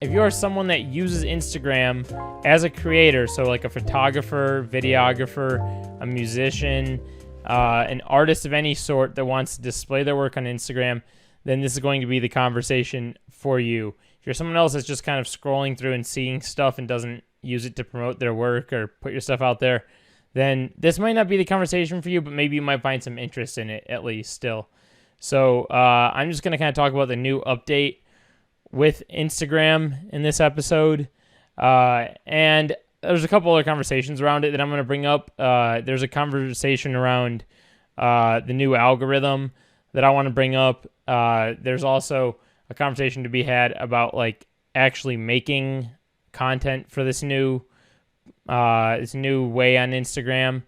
if you are someone that uses Instagram as a creator, so like a photographer, videographer, a musician, an artist of any sort that wants to display their work on Instagram, then this is going to be the conversation for you. If you're someone else that's just kind of scrolling through and seeing stuff and doesn't use it to promote their work or put your stuff out there, then this might not be the conversation for you, but maybe you might find some interest in it at least still. So I'm just going to kind of talk about the new update with Instagram in this episode. And there's a couple other conversations around it that I'm going to bring up. There's a conversation around the new algorithm that I want to bring up. There's also a conversation to be had about like actually making content for this new way on Instagram.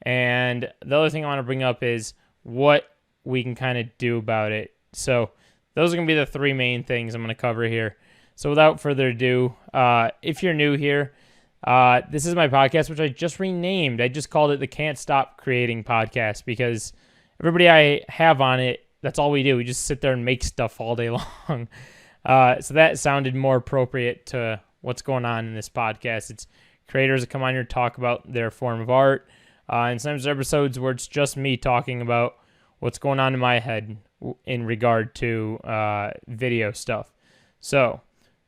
And the other thing I want to bring up is what we can kind of do about it. So those are going to be the three main things I'm going to cover here. So without further ado, if you're new here, this is my podcast, which I just renamed. I just called it the Can't Stop Creating Podcast because everybody I have on it, that's all we do. We just sit there and make stuff all day long. So that sounded more appropriate to what's going on in this podcast. It's creators that come on here to talk about their form of art. And sometimes there's episodes where it's just me talking about what's going on in my head in regard to video stuff. So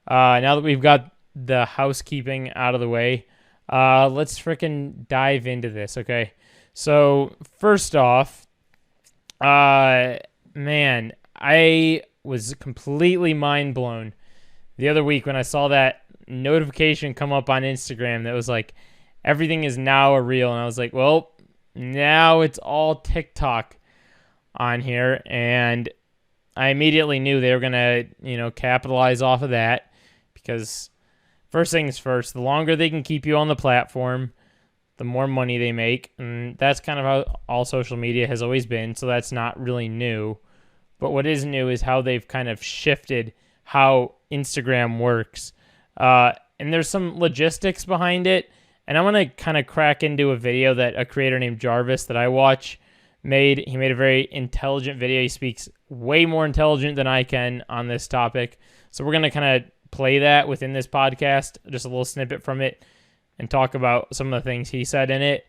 now that we've got the housekeeping out of the way, let's freaking dive into this, okay? So first off, man, I was completely mind blown the other week when I saw that notification come up on Instagram that was like, everything is now a reel. And I was like, well, now it's all TikTok on here. And I immediately knew they were going to, capitalize off of that because first things first, the longer they can keep you on the platform, the more money they make. And that's kind of how all social media has always been. So that's not really new. But what is new is how they've kind of shifted how Instagram works. And there's some logistics behind it. And I want to kind of crack into a video that a creator named Jarvis that I watch made. He made a very intelligent video. He speaks way more intelligent than I can on this topic. So we're going to kind of play that within this podcast, just a little snippet from it, and talk about some of the things he said in it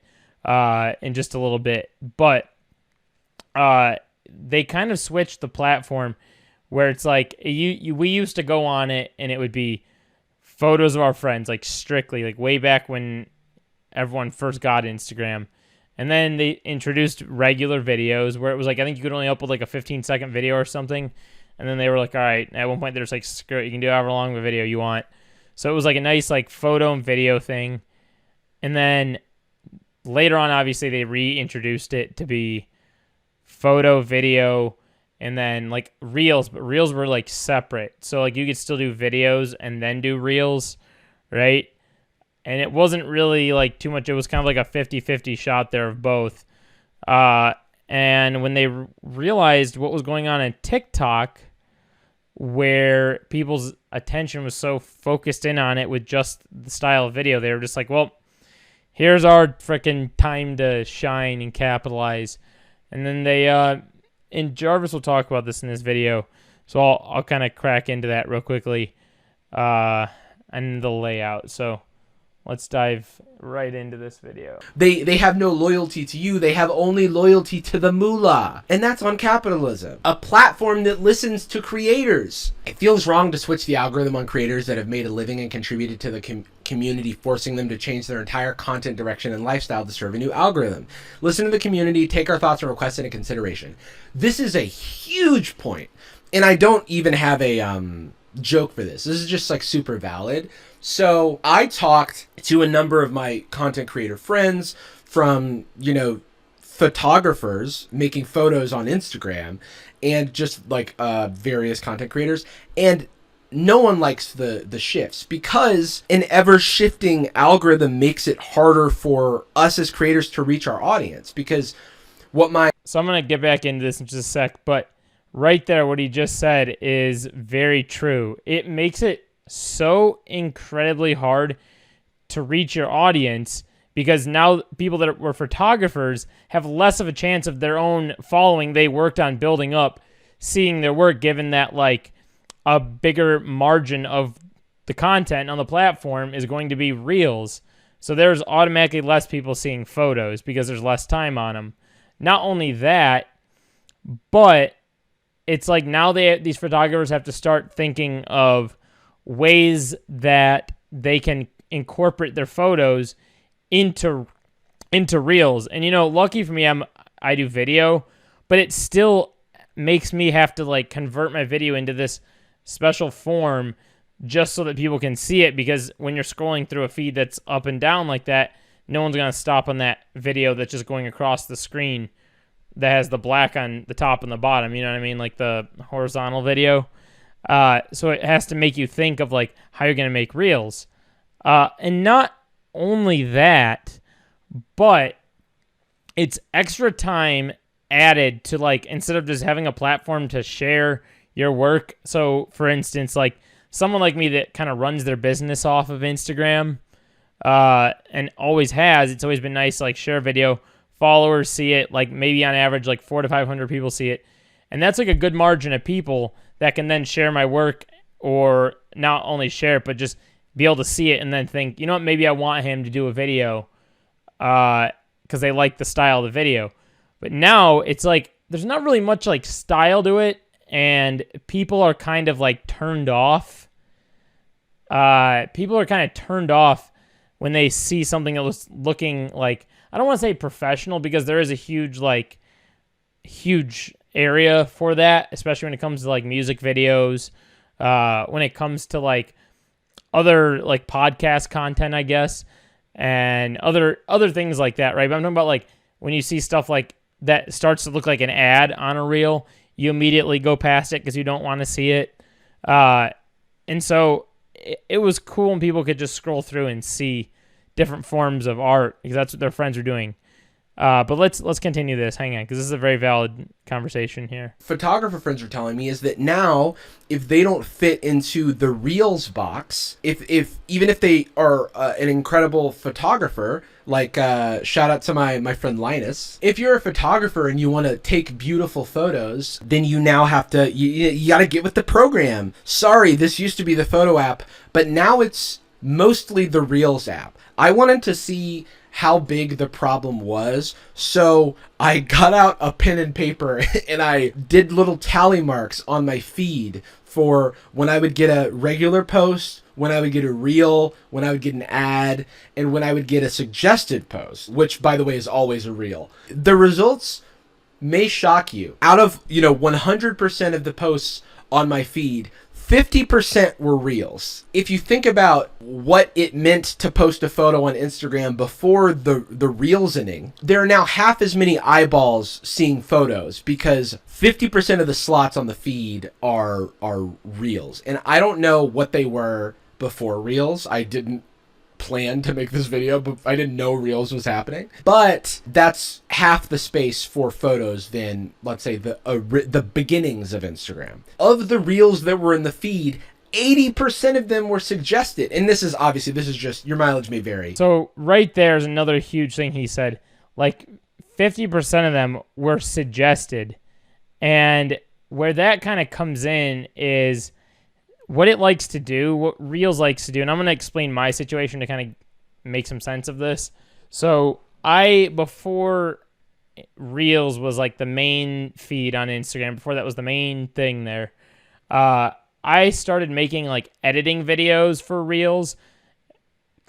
in just a little bit. But they kind of switched the platform where it's like we used to go on it and it would be photos of our friends, like strictly, like way back when everyone first got Instagram. And then they introduced regular videos where it was like, I think you could only upload like a 15-second video or something. And then they were like, all right, at one point there's like, screw it, you can do however long of a video you want. So it was like a nice like photo and video thing. And then later on, obviously, they reintroduced it to be photo, video, and then like reels, but reels were like separate. So like you could still do videos and then do reels, right? And it wasn't really like too much. It was kind of like a 50-50 shot there of both. And when they realized what was going on in TikTok, where people's attention was so focused in on it with just the style of video, they were just like, well, here's our freaking time to shine and capitalize. And then they, and Jarvis will talk about this in this video, so I'll kind of crack into that real quickly, and the layout. So let's dive right into this video. They have no loyalty to you. They have only loyalty to the moolah. And that's on capitalism. A platform that listens to creators. It feels wrong to switch the algorithm on creators that have made a living and contributed to the community, forcing them to change their entire content direction and lifestyle to serve a new algorithm. Listen to the community, take our thoughts and requests into consideration. This is a huge point. And I don't even have a joke for this. This is just like super valid. So I talked to a number of my content creator friends from, photographers making photos on Instagram and just like various content creators. And no one likes the shifts because an ever-shifting algorithm makes it harder for us as creators to reach our audience. Because So I'm going to get back into this in just a sec, but right there, what he just said is very true. It makes it so incredibly hard to reach your audience because now people that were photographers have less of a chance of their own following they worked on building up seeing their work, given that like a bigger margin of the content on the platform is going to be Reels. So there's automatically less people seeing photos because there's less time on them. Not only that, but it's like now these photographers have to start thinking of ways that they can incorporate their photos into Reels. And lucky for me, I do video, but it still makes me have to like convert my video into this special form just so that people can see it, because when you're scrolling through a feed that's up and down like that, no one's going to stop on that video that's just going across the screen that has the black on the top and the bottom, you know what I mean? Like the horizontal video. So it has to make you think of like how you're going to make Reels. And not only that, but it's extra time added to, like, instead of just having a platform to share your work. So for instance, like someone like me that kind of runs their business off of Instagram, and always has, it's always been nice to like share a video, followers see it, like maybe on average like 400 to 500 people see it, and that's like a good margin of people that can then share my work, or not only share it but just be able to see it and then think, you know what, maybe I want him to do a video because they like the style of the video. But now it's like there's not really much like style to it, and people are kind of like turned off. People are kind of turned off when they see something that was looking like, I don't want to say professional, because there is a huge area for that, especially when it comes to like music videos, when it comes to like other like podcast content, I guess, and other things like that, right? But I'm talking about like when you see stuff like that starts to look like an ad on a reel, you immediately go past it because you don't want to see it. And so it was cool when people could just scroll through and see different forms of art, because that's what their friends are doing. But let's continue this. Hang on, because this is a very valid conversation here. Photographer friends are telling me is that now, if they don't fit into the Reels box, even if they are an incredible photographer, like shout out to my friend Linus, if you're a photographer and you want to take beautiful photos, then you now have to you got to get with the program. Sorry, this used to be the photo app, but now it's mostly the Reels app. I wanted to see how big the problem was, so I got out a pen and paper and I did little tally marks on my feed for when I would get a regular post, when I would get a reel, when I would get an ad, and when I would get a suggested post, which by the way is always a reel. The results may shock you. Out of 100% of the posts on my feed, 50% were Reels. If you think about what it meant to post a photo on Instagram before the Reelsening, there are now half as many eyeballs seeing photos because 50% of the slots on the feed are Reels. And I don't know what they were before Reels. I didn't plan to make this video, but I didn't know Reels was happening. But that's half the space for photos than, let's say, the beginnings of Instagram. Of the Reels that were in the feed, 80% of them were suggested. And this is just, your mileage may vary. So right there is another huge thing he said. Like 50% of them were suggested. And where that kind of comes in is what it likes to do, what Reels likes to do. And I'm going to explain my situation to kind of make some sense of this. So before Reels was like the main feed on Instagram, before that was the main thing there, I started making like editing videos for Reels,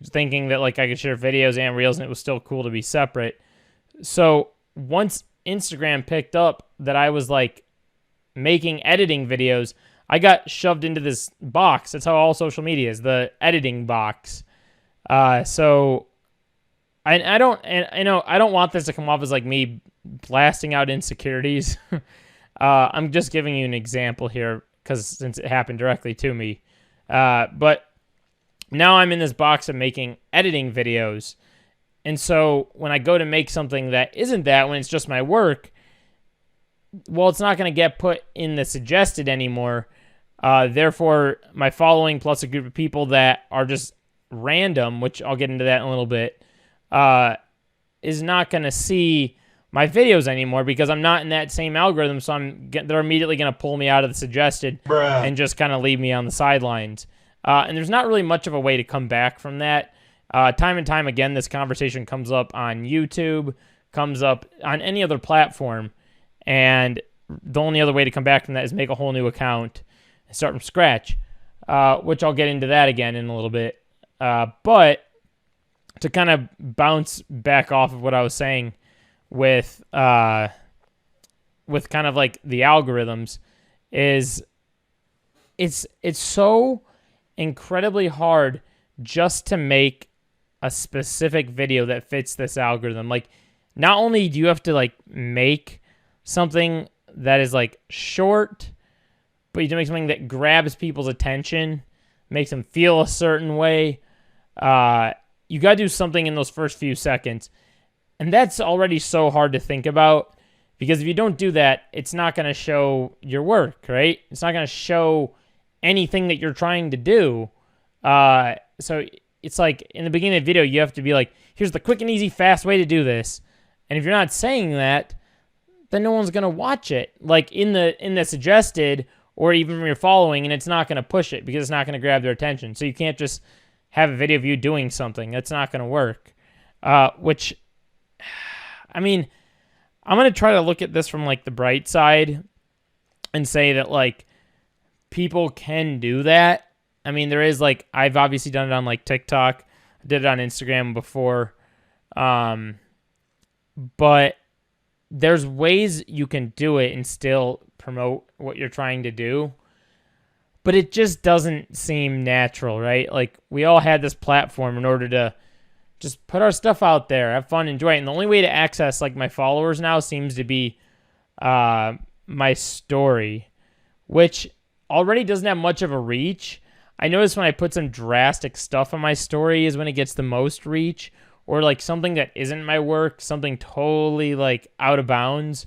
thinking that like I could share videos and Reels and it was still cool to be separate. So once Instagram picked up that I was like making editing videos, I got shoved into this box. That's how all social media is, the editing box. So I don't want this to come off as like me blasting out insecurities. I'm just giving you an example here since it happened directly to me. But now I'm in this box of making editing videos. And so when I go to make something that isn't that, when it's just my work, well, it's not going to get put in the suggested anymore. Therefore, my following plus a group of people that are just random, which I'll get into that in a little bit, is not going to see my videos anymore because I'm not in that same algorithm. So they're immediately going to pull me out of the suggested and just kind of leave me on the sidelines. And there's not really much of a way to come back from that. Time and time again, this conversation comes up on YouTube, comes up on any other platform, and the only other way to come back from that is make a whole new account and start from scratch, which I'll get into that again in a little bit. But to kind of bounce back off of what I was saying with kind of like the algorithms, is it's so incredibly hard just to make a specific video that fits this algorithm. Like, not only do you have to like make something that is like short, but you have to make something that grabs people's attention, makes them feel a certain way. You got to do something in those first few seconds. And that's already so hard to think about, because if you don't do that, it's not going to show your work, right? It's not going to show anything that you're trying to do. So it's like in the beginning of the video, you have to be like, here's the quick and easy, fast way to do this. And if you're not saying that, then no one's going to watch it, like in the suggested or even when you're following, and it's not going to push it because it's not going to grab their attention. So you can't just have a video of you doing something. That's not going to work. Which, I mean, I'm going to try to look at this from like the bright side and say that like people can do that. I mean, there is like, I've obviously done it on like TikTok. I did it on Instagram before. But there's ways you can do it and still promote what you're trying to do. But it just doesn't seem natural, right? Like, we all had this platform in order to just put our stuff out there, have fun, enjoy it. And the only way to access like my followers now seems to be my story, which already doesn't have much of a reach. I notice when I put some drastic stuff on my story is when it gets the most reach, or like something that isn't my work, something totally like out of bounds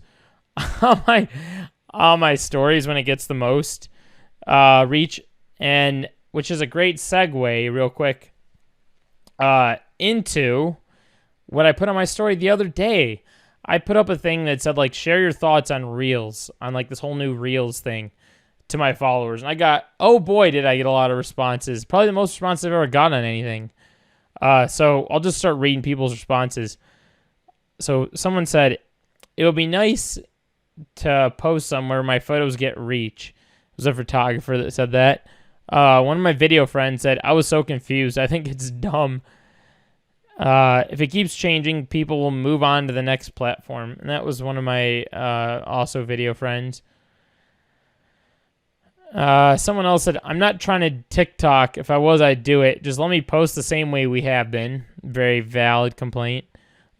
on my stories when it gets the most reach. And which is a great segue real quick into what I put on my story the other day. I put up a thing that said like, share your thoughts on Reels, on like this whole new Reels thing to my followers. And I got, oh boy, did I get a lot of responses. Probably the most responses I've ever gotten on anything. So I'll just start reading people's responses. So someone said, it would be nice to post somewhere my photos get reach. It was a photographer that said that. One of my video friends said, I was so confused. I think it's dumb. If it keeps changing, people will move on to the next platform. And that was one of my also video friends. Someone else said, I'm not trying to TikTok. If I was, I'd do it. Just let me post the same way we have been. Very valid complaint.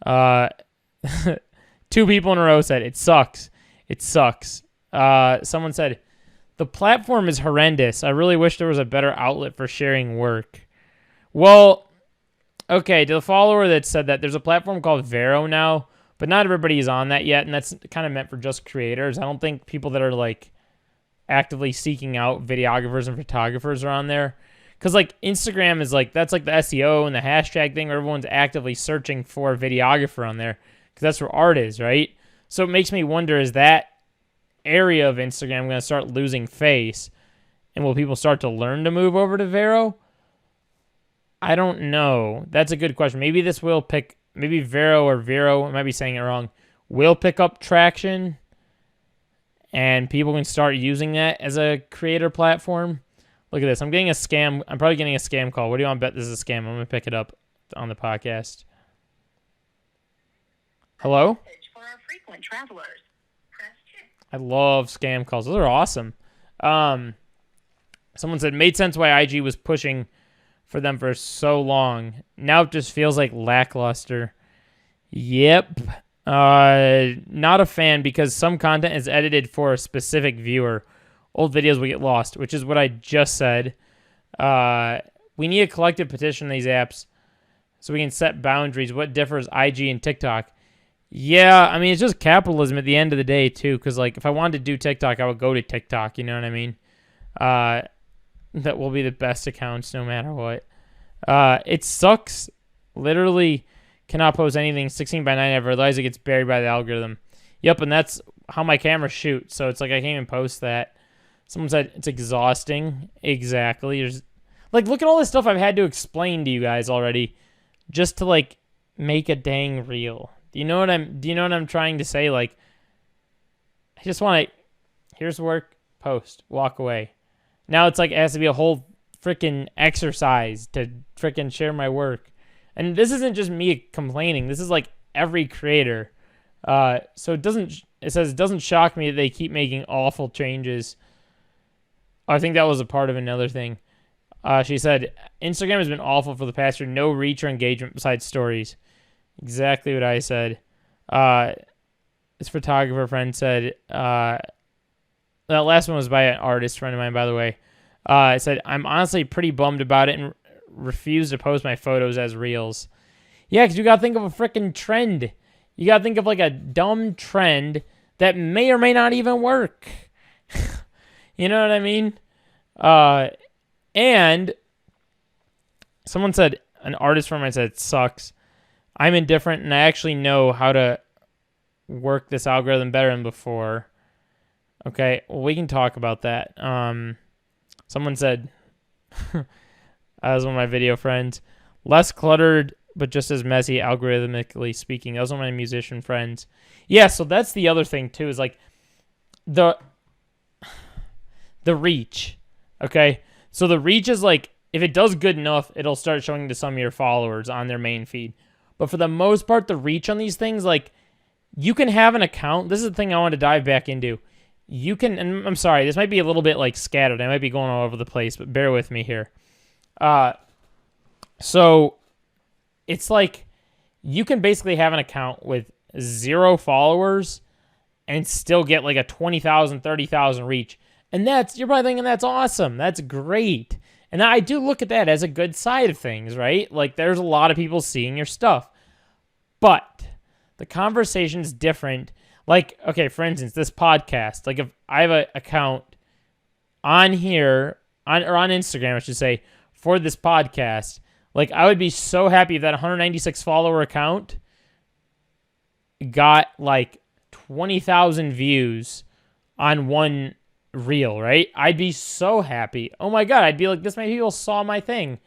2 people in a row said, it sucks. It sucks. Someone said, the platform is horrendous. I really wish there was a better outlet for sharing work. Well, okay, to the follower that said that, there's a platform called Vero now, but not everybody is on that yet, and that's kind of meant for just creators. I don't think people that are like actively seeking out videographers and photographers are on there. Because like Instagram is like, that's like the SEO and the hashtag thing where everyone's actively searching for a videographer on there, because that's where art is, right? So it makes me wonder, is that area of Instagram going to start losing face? And will people start to learn to move over to Vero? I don't know. That's a good question. Maybe this will pick, maybe Vero or Vero, I might be saying it wrong, will pick up traction and people can start using that as a creator platform. Look at this. I'm getting a scam. I'm probably getting a scam call. What do you want to bet this is a scam? I'm going to pick it up on the podcast. Hello? For our frequent travelers. I love scam calls. Those are awesome. Someone said, made sense why IG was pushing for them for so long. Now it just feels like lackluster. Yep. Not a fan, because some content is edited for a specific viewer. Old videos will get lost, which is what I just said. We need a collective petition on these apps so we can set boundaries. What differs IG and TikTok? Yeah, I mean, it's just capitalism at the end of the day, too, because, like, if I wanted to do TikTok, I would go to TikTok, you know what I mean? That will be the best accounts no matter what. It sucks. Literally cannot post anything 16:9 ever, otherwise it gets buried by the algorithm. Yep, and that's how my camera shoots, so it's like I can't even post that. Someone said it's exhausting. Exactly. Like, look at all this stuff I've had to explain to you guys already just to, like, make a dang reel. Do you know what I'm trying to say? Like, I just want to, here's work, post, walk away. Now it's like it has to be a whole freaking exercise to freaking share my work. And this isn't just me complaining. This is like every creator. So it says it doesn't shock me that they keep making awful changes. I think that was a part of another thing. She said, Instagram has been awful for the past year. No reach or engagement besides stories. Exactly what I said. This photographer friend said, that last one was by an artist friend of mine, by the way. It said, I'm honestly pretty bummed about it and refuse to post my photos as reels. Yeah, because you got to think of a freaking trend. You got to think of like a dumb trend that may or may not even work. You know what I mean? And someone said, an artist friend of mine said, it sucks. I'm indifferent and I actually know how to work this algorithm better than before. Okay, well, we can talk about that. Someone said, as one of my video friends, less cluttered, but just as messy, algorithmically speaking. That was one of my musician friends. Yeah, so that's the other thing, too, is like the reach, okay? So the reach is like, if it does good enough, it'll start showing to some of your followers on their main feed. But for the most part, the reach on these things, like, you can have an account. This is the thing I want to dive back into. You can, and I'm sorry, this might be a little bit like scattered. I might be going all over the place, but bear with me here. So it's like you can basically have an account with 0 followers and still get like a 20,000, 30,000 reach. And you're probably thinking that's awesome. That's great. And I do look at that as a good side of things, right? Like there's a lot of people seeing your stuff. But the conversation's different. Like, okay, for instance, this podcast, like if I have an account on here, on Instagram, I should say, for this podcast, like I would be so happy if that 196 follower account got like 20,000 views on one reel, right? I'd be so happy. Oh my God, I'd be like, this many people saw my thing.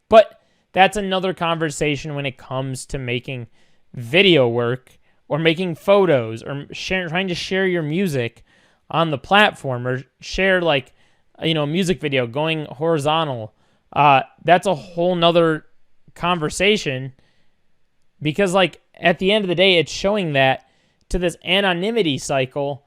But that's another conversation when it comes to making video work or making photos or trying to share your music on the platform or share like, a music video going horizontal. That's a whole nother conversation because like at the end of the day, it's showing that to this anonymity cycle,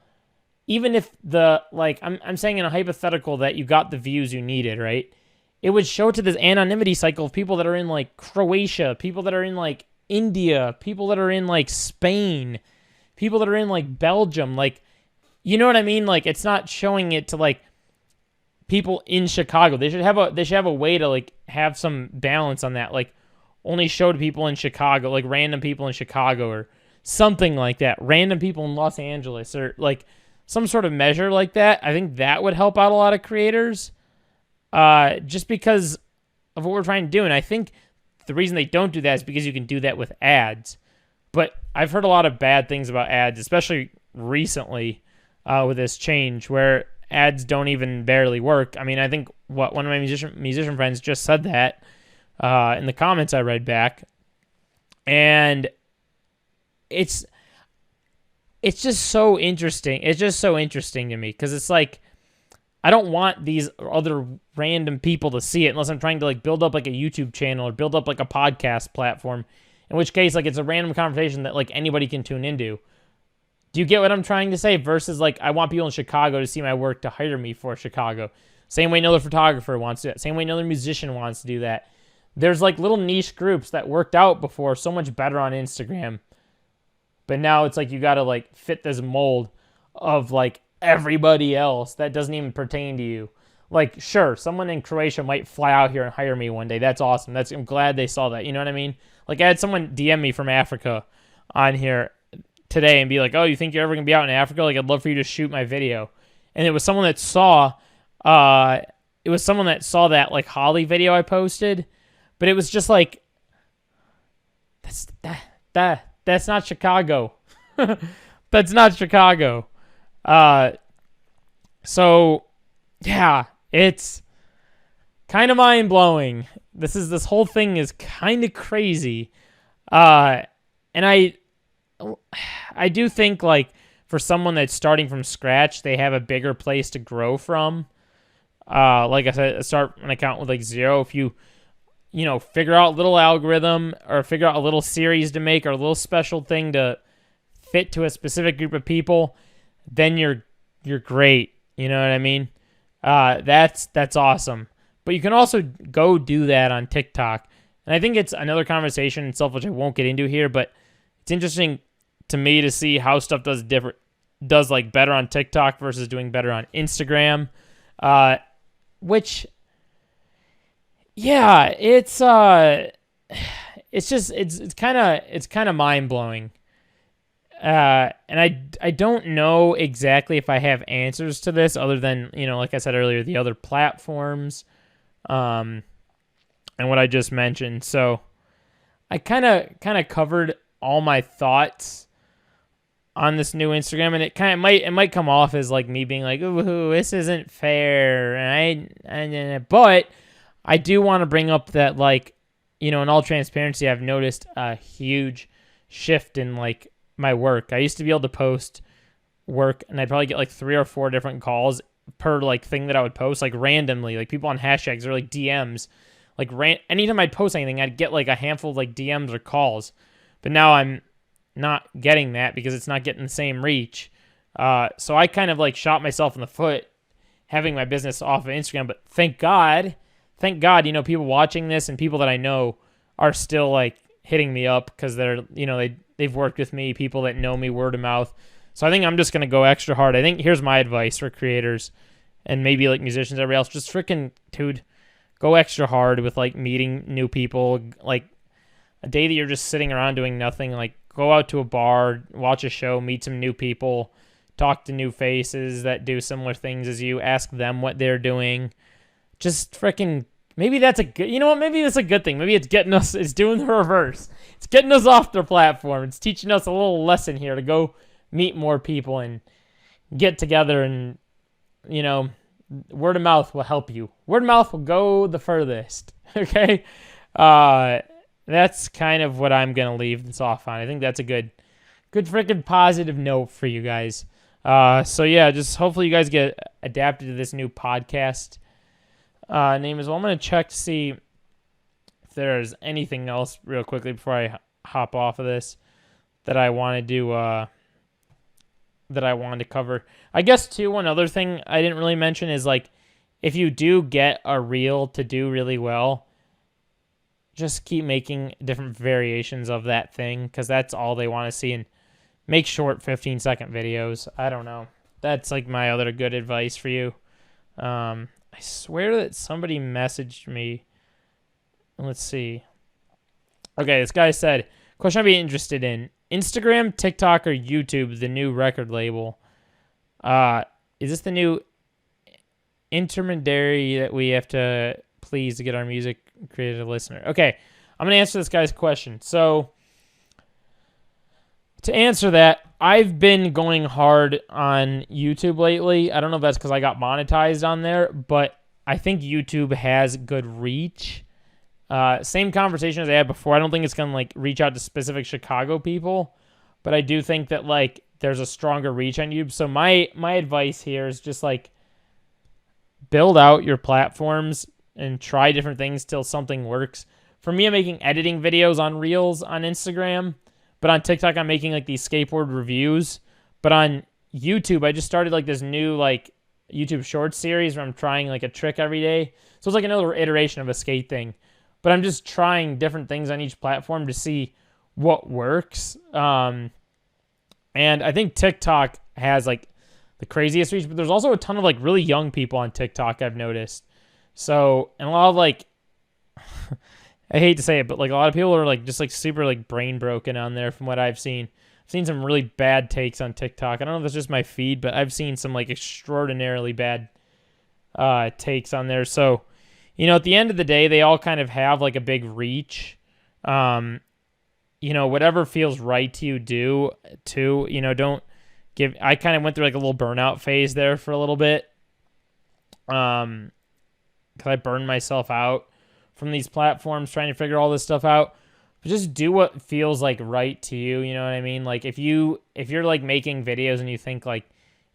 even if I'm saying in a hypothetical that you got the views you needed, right? It would show to this anonymity cycle of people that are in like Croatia, people that are in like India, people that are in like Spain, people that are in like Belgium, like, you know what I mean? Like it's not showing it to like people in Chicago. They should have a way to like have some balance on that. Like only show to people in Chicago, like random people in Chicago or something like that. Random people in Los Angeles or like some sort of measure like that. I think that would help out a lot of creators. Just because of what we're trying to do. And I think the reason they don't do that is because you can do that with ads. But I've heard a lot of bad things about ads, especially recently with this change where ads don't even barely work. I mean, I think one of my musician friends just said that in the comments I read back. And it's just so interesting. It's just so interesting to me because it's like, I don't want these other random people to see it unless I'm trying to like build up like a YouTube channel or build up like a podcast platform, in which case like it's a random conversation that like anybody can tune into. Do you get what I'm trying to say? Versus like I want people in Chicago to see my work to hire me for Chicago. Same way another photographer wants to do that. Same way another musician wants to do that. There's like little niche groups that worked out before so much better on Instagram. But now it's like you got to like fit this mold of like everybody else that doesn't even pertain to you. Like, sure, someone in Croatia might fly out here and hire me one day. That's awesome. I'm glad they saw that. You know what I mean? Like, I had someone DM me from Africa on here today and be like, oh, you think you're ever going to be out in Africa? Like, I'd love for you to shoot my video. And it was someone that saw, that, like, Holly video I posted. But it was just like, that's not Chicago. That's not Chicago. So, yeah, it's kind of mind-blowing. This whole thing is kind of crazy. And I do think, like, for someone that's starting from scratch, they have a bigger place to grow from. Like I said, start an account with, like, 0. If you figure out a little algorithm or figure out a little series to make or a little special thing to fit to a specific group of people, then you're great. You know what I mean? That's awesome. But you can also go do that on TikTok. And I think it's another conversation itself, which I won't get into here, but it's interesting to me to see how stuff does like better on TikTok versus doing better on Instagram. Which, yeah, it's kind of mind blowing. And I don't know exactly if I have answers to this other than, like I said earlier, the other platforms, and what I just mentioned. So I kind of covered all my thoughts on this new Instagram, and it might come off as like me being like, ooh, this isn't fair. But I do want to bring up that, like, in all transparency, I've noticed a huge shift in like my work. I used to be able to post work and I'd probably get like 3 or 4 different calls per like thing that I would post, like randomly, like people on hashtags or like DMs. Like anytime I'd post anything, I'd get like a handful of like DMs or calls. But now I'm not getting that because it's not getting the same reach. So I kind of like shot myself in the foot having my business off of Instagram. But thank God, people watching this and people that I know are still like hitting me up because they're, they've worked with me, people that know me word of mouth. So I think I'm just going to go extra hard. I think here's my advice for creators and maybe like musicians, everybody else, just freaking, dude, go extra hard with like meeting new people. Like a day that you're just sitting around doing nothing, like go out to a bar, watch a show, meet some new people, talk to new faces that do similar things as you, ask them what they're doing. Just freaking, maybe that's a good, maybe that's a good thing. Maybe it's doing the reverse. It's getting us off their platform. It's teaching us a little lesson here to go meet more people and get together, and, word of mouth will help you. Word of mouth will go the furthest. Okay. That's kind of what I'm going to leave this off on. I think that's a good freaking positive note for you guys. So yeah, just hopefully you guys get adapted to this new podcast name as well. I'm going to check to see if there's anything else real quickly before I hop off of this that I want to cover. I guess too, one other thing I didn't really mention is like, if you do get a reel to do really well, just keep making different variations of that thing, because that's all they want to see, and make short 15-second videos. I don't know. That's like my other good advice for you. I swear that somebody messaged me. Let's see. Okay, this guy said, question I'd be interested in: Instagram, TikTok, or YouTube, the new record label. Is this the new intermediary that we have to please to get our music created to listener? Okay, I'm going to answer this guy's question. So, to answer that, I've been going hard on YouTube lately. I don't know if that's because I got monetized on there, but I think YouTube has good reach. Same conversation as I had before. I don't think it's going to like reach out to specific Chicago people, but I do think that like there's a stronger reach on YouTube. So my advice here is just like build out your platforms and try different things till something works. For me, I'm making editing videos on Reels on Instagram, but on TikTok, I'm making like these skateboard reviews. But on YouTube, I just started like this new like YouTube Shorts series where I'm trying like a trick every day. So it's like another iteration of a skate thing. But I'm just trying different things on each platform to see what works. And I think TikTok has like the craziest reach, but there's also a ton of like really young people on TikTok I've noticed. So, and a lot of like, I hate to say it, but like a lot of people are like just like super like brain broken on there from what I've seen. I've seen some really bad takes on TikTok. I don't know if it's just my feed, but I've seen some like extraordinarily bad takes on there. So, at the end of the day, they all kind of have like a big reach. Whatever feels right to you, do too. Don't give. I kind of went through like a little burnout phase there for a little bit. because I burn myself out from these platforms trying to figure all this stuff out. But just do what feels like right to you. You know what I mean? Like if you're like making videos and you think like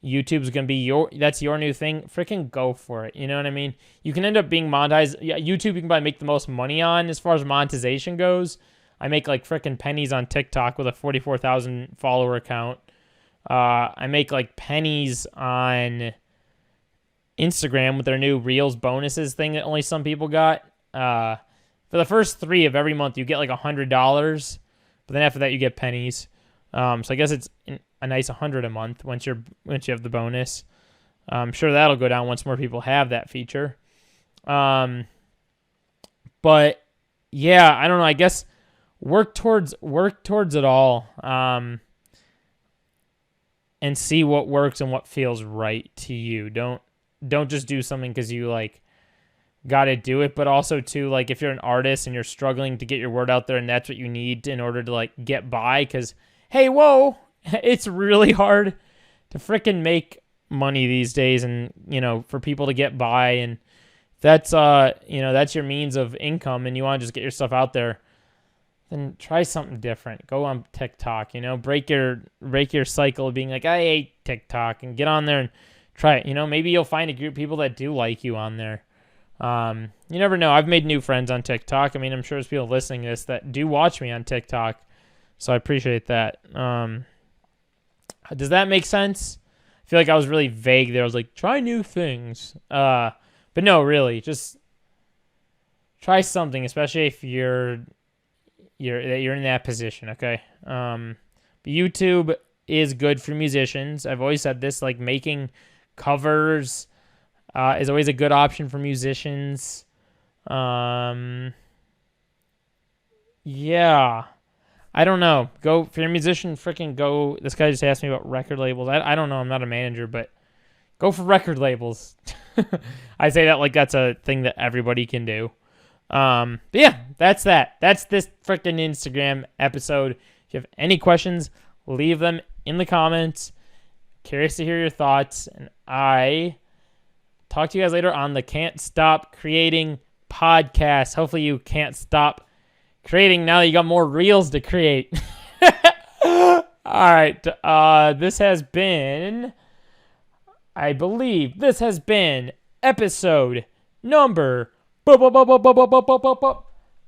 YouTube's gonna be that's your new thing, freaking go for it. You know what I mean? You can end up being monetized. Yeah, YouTube you can probably make the most money on as far as monetization goes. I make like freaking pennies on TikTok with a 44,000 follower account. I make like pennies on Instagram with their new Reels bonuses thing that only some people got. For the first 3 of every month, you get like $100, but then after that, you get pennies. So I guess it's a nice $100 a month once you have the bonus. I'm sure that'll go down once more people have that feature. But yeah, I don't know. I guess work towards it all. And see what works and what feels right to you. Don't just do something because you like got to do it, but also too, like if you're an artist and you're struggling to get your word out there and that's what you need in order to like get by, because hey, whoa, it's really hard to freaking make money these days, and you know, for people to get by, and that's that's your means of income, and you want to just get your stuff out there, then try something different. Go on TikTok, break your cycle of being like, I hate TikTok, and get on there and try it. Maybe you'll find a group of people that do like you on there. You never know. I've made new friends on TikTok. I mean, I'm sure there's people listening to this that do watch me on TikTok, so I appreciate that. Does that make sense? I feel like I was really vague there. I was like, try new things. But no, really, just try something, especially if you're in that position, okay? But YouTube is good for musicians. I've always said this, like making covers is always a good option for musicians. Yeah. I don't know. Go, if you're a musician, freaking go. This guy just asked me about record labels. I don't know. I'm not a manager, but go for record labels. I say that like that's a thing that everybody can do. But yeah, that's that. That's this freaking Instagram episode. If you have any questions, leave them in the comments. Curious to hear your thoughts. And I talk to you guys later on the Can't Stop Creating podcast. Hopefully you can't stop creating now that you got more reels to create. All right. This has been, I believe this has been episode number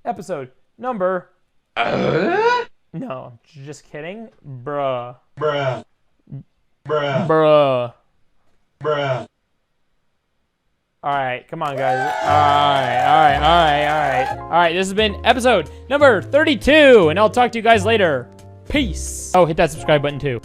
episode number no, just kidding. Bruh. All right, come on, guys. All right. This has been episode number 32, and I'll talk to you guys later. Peace. Oh, hit that subscribe button too.